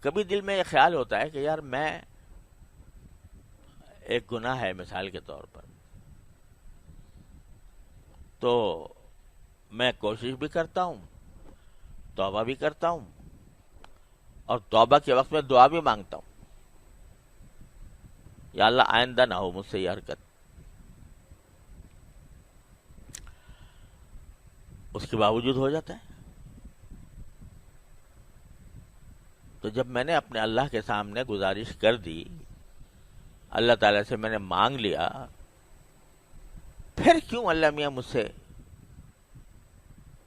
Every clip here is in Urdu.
کبھی دل میں یہ خیال ہوتا ہے کہ یار میں ایک گناہ ہے مثال کے طور پر، تو میں کوشش بھی کرتا ہوں، توبہ بھی کرتا ہوں، اور توبہ کے وقت میں دعا بھی مانگتا ہوں، یا اللہ آئندہ نہ ہو مجھ سے یہ حرکت. اس کے باوجود ہو جاتا ہے. تو جب میں نے اپنے اللہ کے سامنے گزارش کر دی، اللہ تعالیٰ سے میں نے مانگ لیا، پھر کیوں اللہ میاں مجھ سے،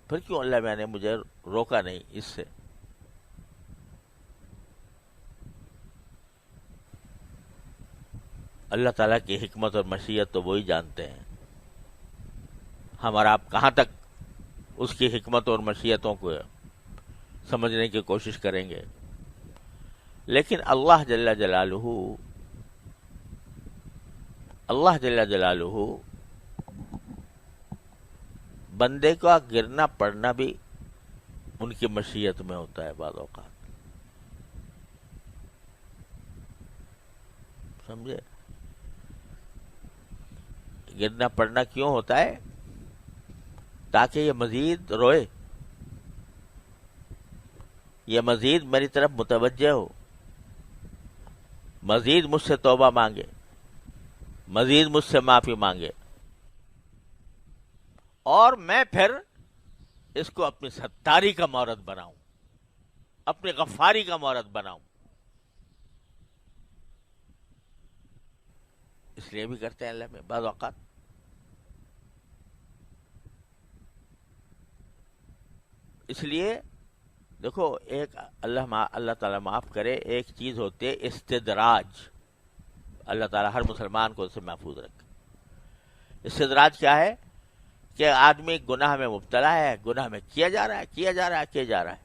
پھر کیوں اللہ میاں نے مجھے روکا نہیں اس سے؟ اللہ تعالیٰ کی حکمت اور مشیت تو وہی جانتے ہیں. ہم اور آپ کہاں تک اس کی حکمت اور مشیتوں کو سمجھنے کی کوشش کریں گے؟ لیکن اللہ جل جلالہ بندے کا گرنا پڑنا بھی ان کی مشیت میں ہوتا ہے بعض اوقات. سمجھے؟ گرنا پڑنا کیوں ہوتا ہے؟ تاکہ یہ مزید روئے، یہ مزید میری طرف متوجہ ہو، مزید مجھ سے توبہ مانگے، مزید مجھ سے معافی مانگے، اور میں پھر اس کو اپنی ستاری کا مورد بناؤں، اپنی غفاری کا مورد بناؤں. اس لیے بھی کرتے ہیں اللہ میں بعض اوقات. اس لیے دیکھو، ایک اللہ تعالیٰ معاف کرے، ایک چیز ہوتی ہے استدراج. اللہ تعالیٰ ہر مسلمان کو اس سے محفوظ رکھے. استدراج کیا ہے؟ کہ آدمی گناہ میں مبتلا ہے، گناہ میں کیا جا رہا ہے،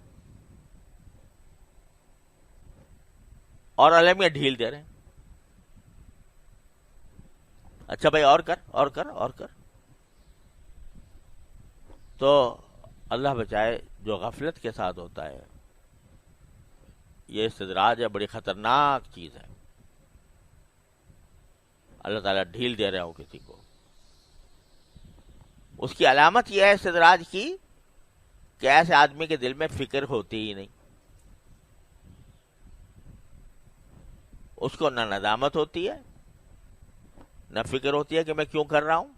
اور اللہ میں ڈھیل دے رہے ہیں. اچھا بھائی اور کر. تو اللہ بچائے، جو غفلت کے ساتھ ہوتا ہے، یہ استدراج ہے، بڑی خطرناک چیز ہے. اللہ تعالیٰ ڈھیل دے رہا ہو کسی کو. اس کی علامت یہ ہے استدراج کی کہ ایسے آدمی کے دل میں فکر ہوتی ہی نہیں. اس کو نہ ندامت ہوتی ہے، نہ فکر ہوتی ہے کہ میں کیوں کر رہا ہوں.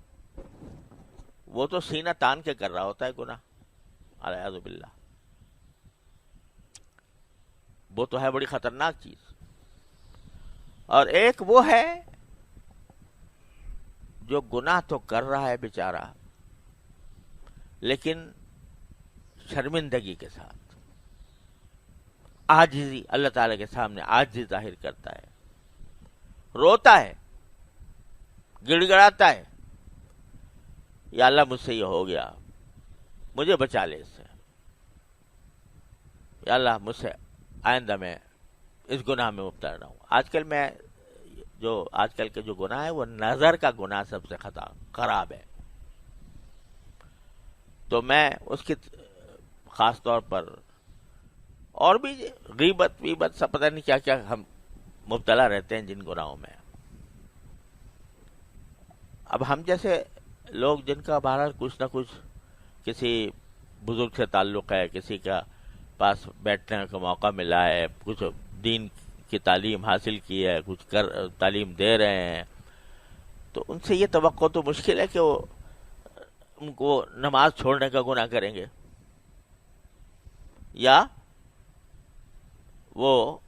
وہ تو سینہ تان کے کر رہا ہوتا ہے گناہ، اعوذ باللہ. وہ تو ہے بڑی خطرناک چیز. اور ایک وہ ہے جو گناہ تو کر رہا ہے بیچارہ، لیکن شرمندگی کے ساتھ، عاجزی، اللہ تعالی کے سامنے عاجزی ظاہر کرتا ہے، روتا ہے، گڑ گڑاتا ہے، یا اللہ مجھ سے یہ ہو گیا، مجھے بچا لے اس سے، یا اللہ مجھ سے آئندہ میں اس گناہ میں مبتلا نہ ہوں. آج کل کے جو گناہ ہے وہ نظر کا گناہ سب سے خراب ہے. تو میں اس کی خاص طور پر، اور بھی غیبت سب پتہ نہیں کیا کیا ہم مبتلا رہتے ہیں جن گناہوں میں. اب ہم جیسے لوگ جن کا بہرحال کچھ نہ کچھ کسی بزرگ سے تعلق ہے، کسی کا پاس بیٹھنے کا موقع ملا ہے، کچھ دین کی تعلیم حاصل کی ہے، کچھ تعلیم دے رہے ہیں، تو ان سے یہ توقع تو مشکل ہے کہ وہ ان کو نماز چھوڑنے کا گناہ کریں گے، یا وہ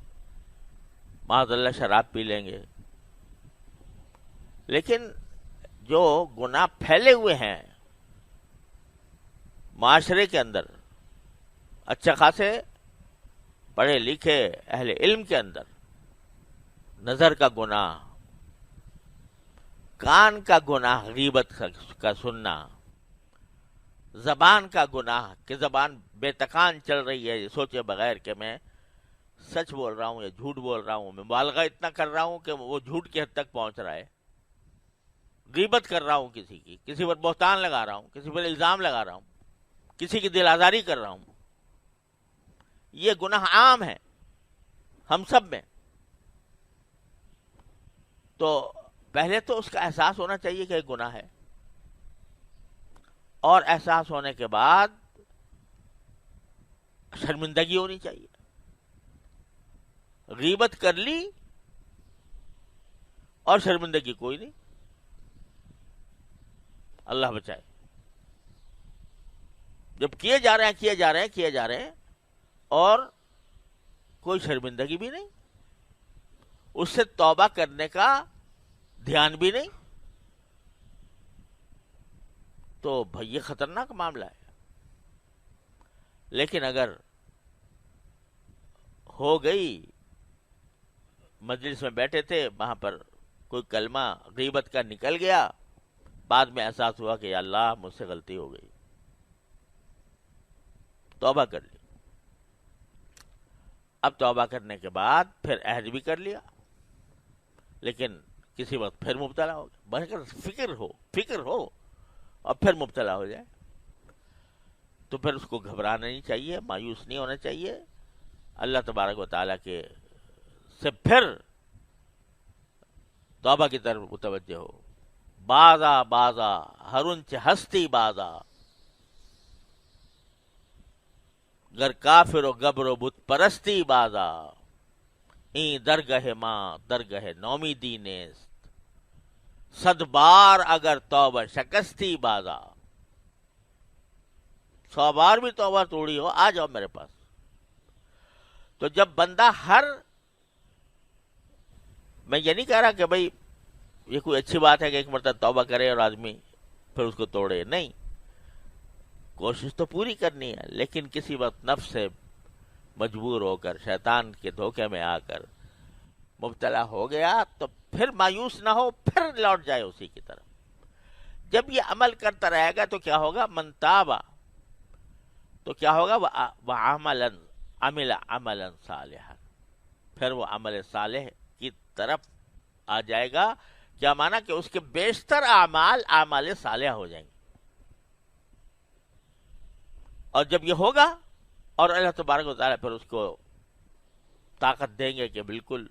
معاذ اللہ شراب پی لیں گے. لیکن جو گناہ پھیلے ہوئے ہیں معاشرے کے اندر، اچھا خاصے پڑھے لکھے اہل علم کے اندر، نظر کا گناہ، کان کا گناہ، غیبت کا سننا، زبان کا گناہ کہ زبان بے تکان چل رہی ہے سوچے بغیر کہ میں سچ بول رہا ہوں یا جھوٹ بول رہا ہوں، میں مبالغہ اتنا کر رہا ہوں کہ وہ جھوٹ کی حد تک پہنچ رہا ہے. غیبت کر رہا ہوں کسی پر بہتان لگا رہا ہوں، کسی پر الزام لگا رہا ہوں، کسی کی دل آزاری کر رہا ہوں. یہ گناہ عام ہے، ہم سب میں. تو پہلے تو اس کا احساس ہونا چاہیے کہ ایک گناہ ہے، اور احساس ہونے کے بعد شرمندگی ہونی چاہیے. غیبت کر لی اور شرمندگی کوئی نہیں، اللہ بچائے. جب کیے جا رہے ہیں اور کوئی شرمندگی بھی نہیں، اس سے توبہ کرنے کا دھیان بھی نہیں، تو بھئی یہ خطرناک معاملہ ہے. لیکن اگر ہو گئی، مجلس میں بیٹھے تھے، وہاں پر کوئی کلمہ غیبت کا نکل گیا، بعد میں احساس ہوا کہ یا اللہ مجھ سے غلطی ہو گئی، توبہ کر لی. اب توبہ کرنے کے بعد پھر عہد بھی کر لیا، لیکن کسی وقت پھر مبتلا ہو گیا. فکر ہو اور پھر مبتلا ہو جائے تو پھر اس کو گھبرانا نہیں چاہیے، مایوس نہیں ہونا چاہیے. اللہ تبارک و تعالیٰ کے سے پھر توبہ کی طرف متوجہ ہو. بازا ہرنچ ہستی بازا، گر کافر و گبر و بت پرستی بازا، این درگہ ماں درگہ نومیدی نیست، صد بار اگر توبہ شکستی بازا. 100 بار بھی توبہ توڑی ہو، آ جاؤ میرے پاس. تو جب بندہ میں یہ نہیں کہہ رہا کہ بھئی یہ کوئی اچھی بات ہے کہ ایک مرتبہ توبہ کرے اور آدمی پھر اس کو توڑے، نہیں، کوشش تو پوری کرنی ہے. لیکن کسی وقت نفس سے مجبور ہو کر، شیطان کے دھوکے میں آ کر مبتلا ہو گیا تو پھر مایوس نہ ہو، پھر لوٹ جائے اسی کی طرف. جب یہ عمل کرتا رہے گا تو کیا ہوگا؟ من تابا، تو کیا ہوگا؟ عمل عملا صالحا، پھر وہ عمل صالح کی طرف آ جائے گا. کیا مانا؟ کہ اس کے بیشتر اعمال صالحہ ہو جائیں گے. اور جب یہ ہوگا اور اللہ تبارک و تعالیٰ پھر اس کو طاقت دیں گے کہ بالکل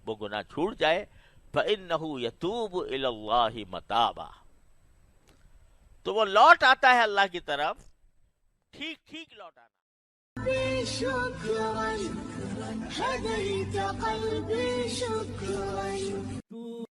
وہ گناہ چھوٹ جائے، فَإِنَّهُ يَتُوبُ إِلَى اللَّهِ مَتَابًا، تو وہ لوٹ آتا ہے اللہ کی طرف، ٹھیک لوٹ آنا. شكرا هديت قلبي شكرا